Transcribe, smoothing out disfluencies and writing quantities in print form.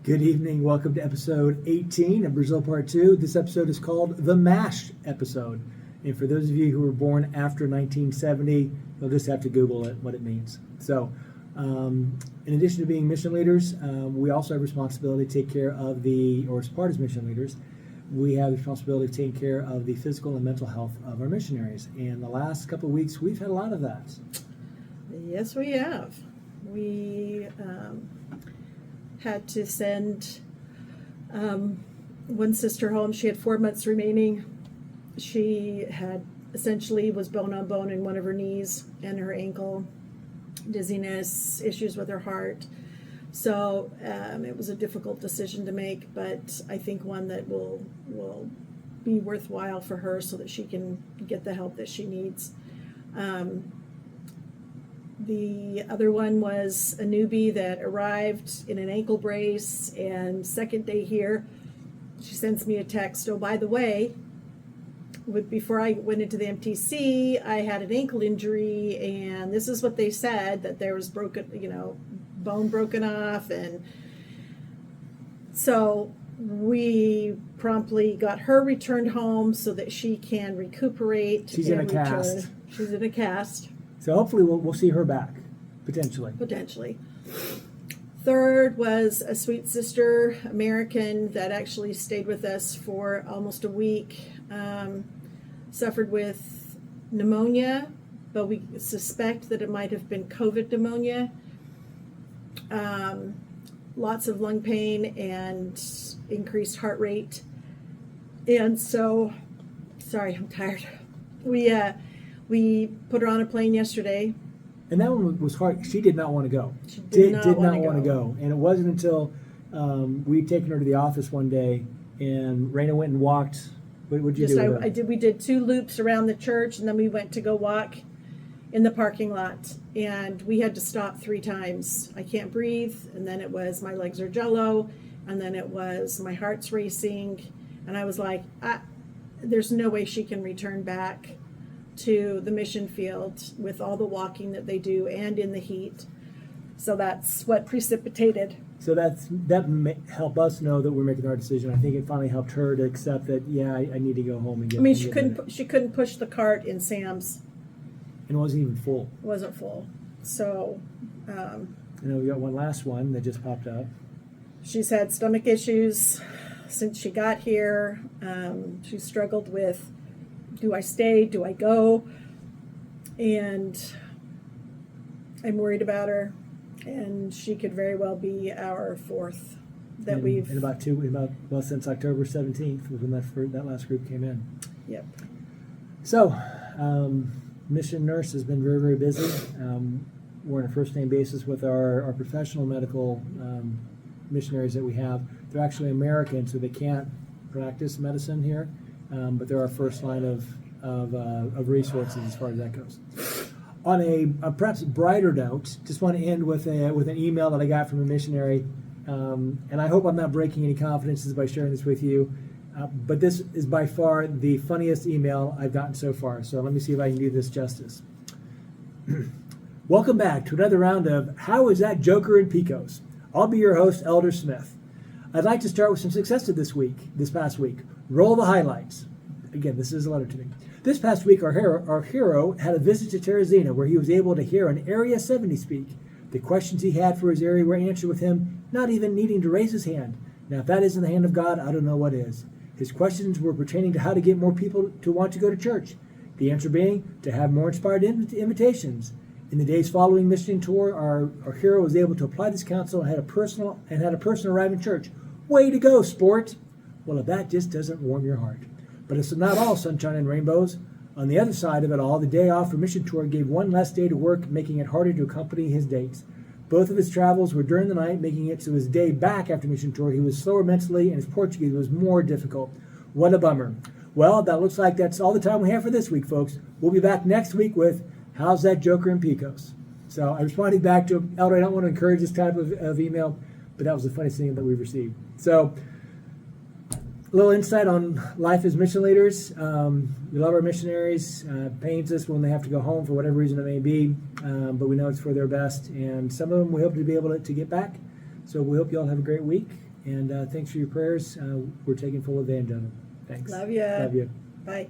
Good evening. Welcome to episode 18 of Brazil Part 2. This episode is called the MASH episode. And for those of you who were born after 1970, you'll just have to Google it, what it means. So, in addition to being mission leaders, we also have responsibility to take care of or as part of mission leaders, we have the responsibility of taking care of the physical and mental health of our missionaries. And the last couple of weeks, we've had a lot of that. Yes, we have. We had to send one sister home. She had 4 months remaining. She had essentially was bone on bone in one of her knees and her ankle, dizziness, issues with her heart. So it was a difficult decision to make, but I think one that will be worthwhile for her so that she can get the help that she needs. The other one was a newbie that arrived in an ankle brace, and second day here, she sends me a text, oh, by the way, before I went into the MTC, I had an ankle injury, and this is what they said, that there was bone broken off, and so we promptly got her returned home so that she can recuperate. She's in a cast. She's in a cast. So hopefully we'll see her back, potentially. Third was a sweet sister, American, that actually stayed with us for almost a week. Suffered with pneumonia, but we suspect that it might have been COVID pneumonia. Lots of lung pain and increased heart rate. And so, sorry, I'm tired. We put her on a plane yesterday. And that one was hard. She did not want to go. She did not want to go. And it wasn't until we'd taken her to the office one day and Raina went and walked. What did you do? We did 2 loops around the church, and then we went to go walk in the parking lot. And we had to stop 3 times. I can't breathe. And then it was my legs are jello. And then it was my heart's racing. And I was like, there's no way she can return back to the mission field with all the walking that they do and in the heat. So that's what precipitated. So that helped us know that we're making the right decision. I think it finally helped her to accept that, yeah, I need to go home and get. She couldn't push the cart in Sam's. And it wasn't even full. It wasn't full. So. We got one last one that just popped up. She's had stomach issues since she got here. She struggled with, do I stay? Do I go? And I'm worried about her. And she could very well be our 4th that we've... since October 17th was when that last group came in. Yep. So, mission nurse has been very, very busy. We're on a first-name basis with our professional medical missionaries that we have. They're actually American, so they can't practice medicine here. But they're our first line of resources as far as that goes. On a perhaps brighter note, just want to end with an email that I got from a missionary, and I hope I'm not breaking any confidences by sharing this with you, but this is by far the funniest email I've gotten so far, so let me see if I can do this justice. Welcome back to another round of How Is That Joker in Picos? I'll be your host, Elder Smith. I'd like to start with some successes this past week. Roll the highlights. Again, this is a letter to me. This past week, our hero had a visit to Teresina where he was able to hear an Area 70 speak. The questions he had for his area were answered with him not even needing to raise his hand. Now, if that isn't the hand of God, I don't know what is. His questions were pertaining to how to get more people to want to go to church. The answer being to have more inspired invitations. In the days following mission tour, our hero was able to apply this counsel and had a person arrive in church. Way to go, sport! Well, if that just doesn't warm your heart. But it's not all sunshine and rainbows. On the other side of it all, the day off for mission tour gave one less day to work, making it harder to accompany his dates. Both of his travels were during the night, making it so his day back after mission tour, he was slower mentally and his Portuguese was more difficult. What a bummer. Well, that looks like that's all the time we have for this week, folks. We'll be back next week with How's That Joker in Picos? So I responded back to him, Elder, I don't want to encourage this type of email, but that was the funniest thing that we've received. So a little insight on life as mission leaders. We love our missionaries. Pains us when they have to go home for whatever reason it may be, but we know it's for their best. And some of them we hope to be able to get back. So we hope you all have a great week, and thanks for your prayers. We're taking full advantage of them. Thanks. Love ya. Love you. Bye.